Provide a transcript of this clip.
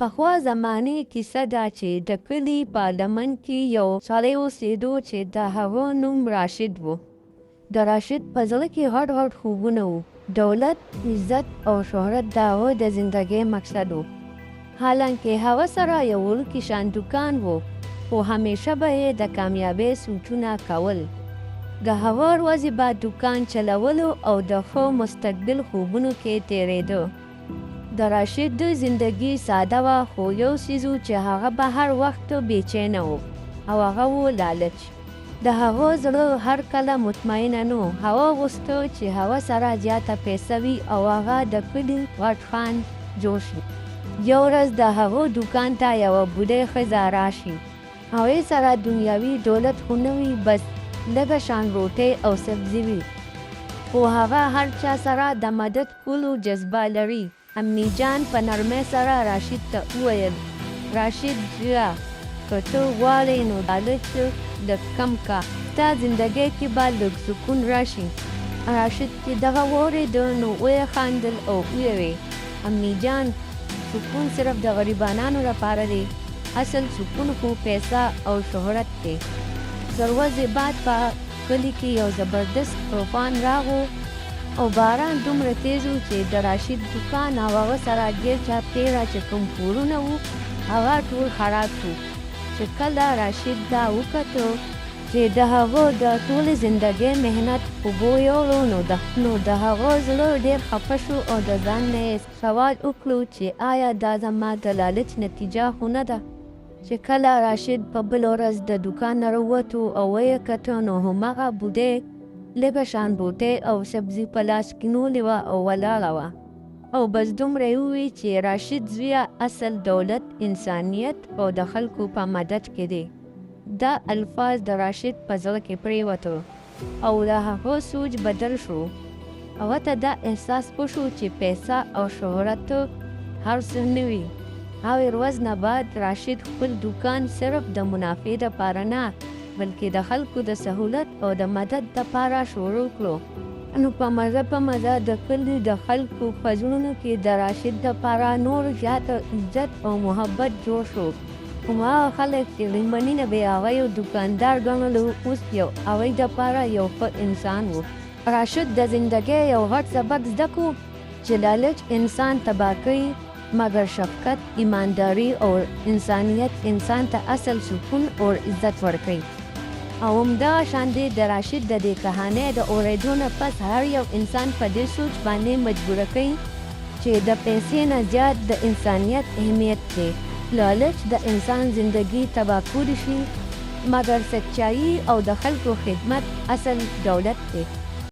پخوا زمانې کیسه ده چې د کلي په لمن کې یو سړی اوسېدو چې د هغه نوم راشد و. د راشد په زړه کې غټ غټ خوبونه وو. دولت، عزت او شهرت د هغه د زندګۍ مقصد و. حالانکه هغه سره یو وړوکی شان دوکان و، خو همیشه به یې د کامیابۍ سوچونه کول. د هغه ورځې به دوکان چلولو او د ښه مستقبل خوبونو کې تېرېده. د راشد د زندگی ساده وه، خو یو څیز و چې هغه به هر وخت بېچینه و، او هغه و لالچ. د هغه زړه هر کله مطمئنه نه و. هغه غوښته چې هغه سره زیاته پیسه وي او هغه د کلي غټ خان جوړ شي. یو ورځ د هغه دوکان ته یوه بوډۍ ښځه راشي. هغې سره دنیاوي دولت خو نه وي، بس لږه شان روټۍ او سبزي وي، خو هغه هر چا سره د مدد کولو جذبه لري. امي جان په نرمۍ سره راشد ته وویل: راشد زویه، که ته غواړې نو لالچ لږ کم کا، ستا زندګۍ کې به لږ سکون راشي. راشد چې دغه واورېده نو وخندل او ویې: امي جان، سکون صرف د غریبانو لپاره دی، اصل سکون خو پیسه او شهرت دی. څو ورځې بعد په کلي کې یو زبردست طوفان راغو او باران دومره تیز و چې د راشد دوکان او هغه سره ګیر چاپېره چې کوم کورونه وو هغه ټول خراب شو. چې کله راشد دا وکتو چې د هغه د ټولې زندګۍ محنت اوبو یوړو نو د هغه زړه ډېر خفه شو او د ځان نه یې سوال وکړو چې آیا دا زما د لالچ نتیجه خو نه ده؟ چې کله راشد په بله ورځ د دوکان نه راووتو او ویې کتو نو هماغه بوډۍ لږه شان روټۍ او سبزي په لاس کې نیولې وه او ولاړه وه، او بس دومره یې وویل چې راشد زویه، اصل دولت انسانیت او د خلکو په مدد کې دی. دا الفاظ د راشد په زړه کې پرېوتو او د هغه سوچ بدل شو. هغه ته دا احساس وشو چې پیسه او شهرت هر څه نه وي. هغې ورځ نه بعد راشد خپل دوکان صرف د منافع دپاره نه، بلکې د خلکو د سهولت او د مدد دپاره شروع کړو. نو په مزه د کلي د خلکو په زړونو کې د راشد دپاره نور زیاته عزت او محبت جوړ شو. هماغه خلک چې لومړني نه به یې هغه یو دوکاندار ګڼلو، اوس یو هغوی دپاره یو ښه انسان و. راشد د زندګۍ یو غټ سبق زده کړو چې لالچ انسان تباه کوي، مګر شفقت، ایمانداري او انسانیت انسان ته اصل سکون او عزت ورکوي. او همدغه شان دی د راشد د دې کهانۍ د اورېدو نه پس هر یو انسان په دې سوچ باندې مجبوره کوي چې د پیسې نه زیات د انسانیت اهمیت دی. لالچ د انسان زندگی تباه کولی شي، مګر سچایي او د خلکو خدمت اصل دولت دی.